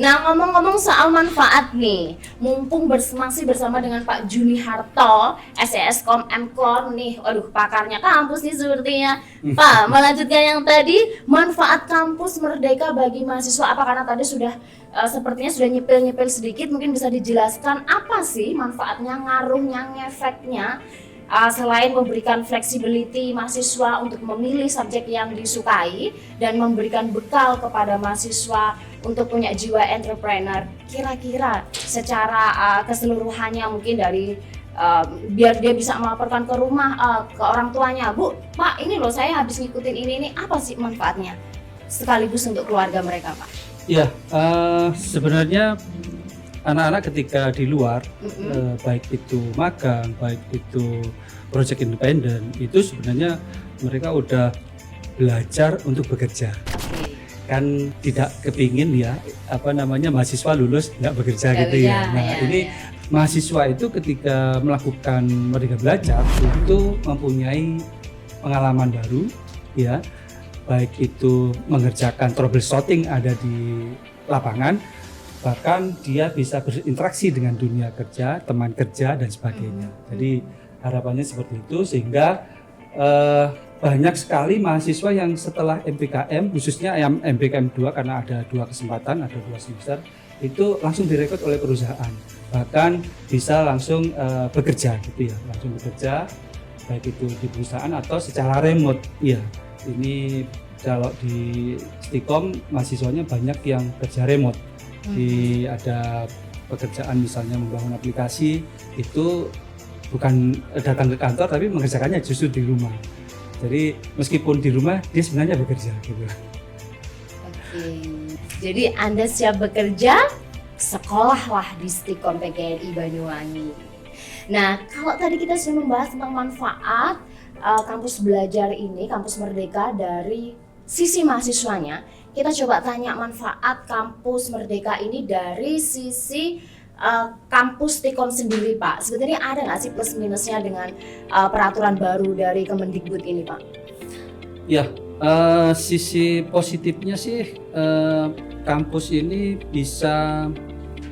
Nah, ngomong-ngomong soal manfaat nih, mumpung masih bersama dengan Pak Juni Harto, SESkom MKON nih, waduh pakarnya kampus nih sepertinya. Pak, melanjutkan yang tadi, manfaat kampus Merdeka bagi mahasiswa apa, karena tadi sudah sepertinya sudah nyepil-nyepil sedikit, mungkin bisa dijelaskan apa sih manfaatnya, ngaruhnya, ngefeknya, selain memberikan flexibility mahasiswa untuk memilih subjek yang disukai dan memberikan bekal kepada mahasiswa untuk punya jiwa entrepreneur, kira-kira secara keseluruhannya mungkin dari biar dia bisa melaporkan ke rumah, ke orang tuanya, Bu, Pak, ini loh saya habis ngikutin ini apa sih manfaatnya sekaligus untuk keluarga mereka, Pak? Ya, sebenarnya anak-anak ketika di luar, baik itu magang, baik itu project independen, itu sebenarnya mereka udah belajar untuk bekerja. Kan tidak kepingin ya mahasiswa lulus nggak bekerja gitu ya. Nah ini mahasiswa itu ketika melakukan Merdeka Belajar itu mempunyai pengalaman baru ya, baik itu mengerjakan troubleshooting ada di lapangan, bahkan dia bisa berinteraksi dengan dunia kerja, teman kerja dan sebagainya. Jadi harapannya seperti itu, sehingga banyak sekali mahasiswa yang setelah MPKM, khususnya yang MPKM 2 karena ada 2 kesempatan, ada 2 semester, itu langsung direkrut oleh perusahaan, bahkan bisa langsung bekerja gitu ya, langsung bekerja baik itu di perusahaan atau secara remote ya. Ini kalau di Stikom mahasiswanya banyak yang kerja remote. Ada pekerjaan misalnya membangun aplikasi, itu bukan datang ke kantor tapi mengerjakannya justru di rumah. Jadi meskipun di rumah dia sebenarnya bekerja gitu. Oke. Jadi Anda siap bekerja, sekolahlah di Stikom PGRI Banyuwangi. Nah, kalau tadi kita sudah membahas tentang manfaat kampus belajar ini, kampus Merdeka dari sisi mahasiswanya, kita coba tanya manfaat kampus Merdeka ini dari sisi kampus Stikom sendiri, Pak. Sebenarnya ada nggak sih plus minusnya dengan peraturan baru dari Kemendikbud ini, Pak? Ya, sisi positifnya sih kampus ini bisa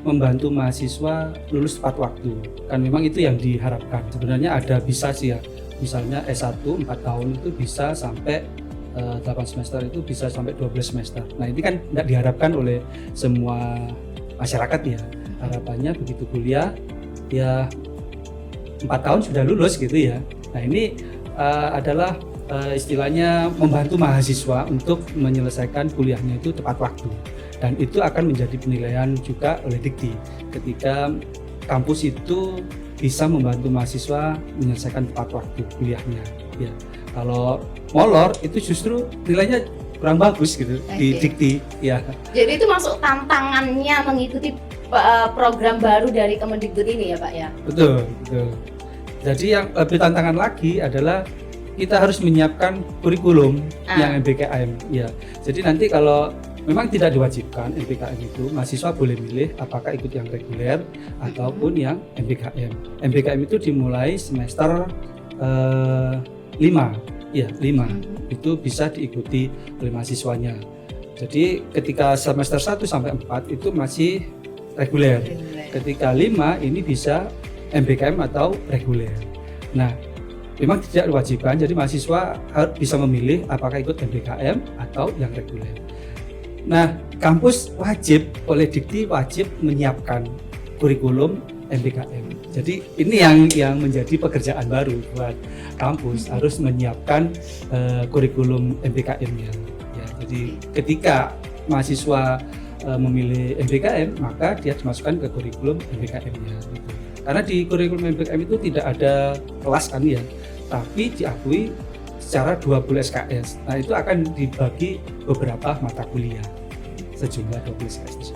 membantu mahasiswa lulus tepat waktu. Kan memang itu yang diharapkan. Sebenarnya ada bisa sih ya, misalnya S1 4 tahun itu bisa sampai 8 semester, itu bisa sampai 12 semester. Nah ini kan tidak diharapkan oleh semua masyarakat ya. Harapannya begitu kuliah ya 4 tahun sudah lulus gitu ya. Nah ini adalah istilahnya membantu mahasiswa untuk menyelesaikan kuliahnya itu tepat waktu, dan itu akan menjadi penilaian juga oleh Dikti ketika kampus itu bisa membantu mahasiswa menyelesaikan tepat waktu kuliahnya ya. Kalau molor itu justru nilainya kurang bagus gitu di Dikti ya. Jadi itu masuk tantangannya mengikuti program baru dari Kemendikbud ini ya, Pak ya? Betul. Jadi yang lebih tantangan lagi adalah kita harus menyiapkan kurikulum yang MBKM ya. Jadi nanti kalau memang tidak diwajibkan MBKM itu, mahasiswa boleh milih apakah ikut yang reguler ataupun yang MBKM. MBKM itu dimulai semester 5 ya, 5 itu bisa diikuti oleh mahasiswanya. Jadi ketika semester 1 sampai 4 itu masih reguler. Ketika 5 ini bisa MBKM atau reguler. Nah, memang tidak diwajibkan, jadi mahasiswa harus bisa memilih apakah ikut MBKM atau yang reguler. Nah, kampus wajib oleh Dikti wajib menyiapkan kurikulum MBKM. Jadi ini yang menjadi pekerjaan baru buat kampus, harus menyiapkan kurikulum MBKM-nya. Ya, jadi ketika mahasiswa memilih MBKM, maka dia dimasukkan ke kurikulum MBKM-nya gitu. Karena di kurikulum MBKM itu tidak ada kelas kan ya, tapi diakui secara 20 SKS. Nah itu akan dibagi beberapa mata kuliah, sejumlah 20 SKS.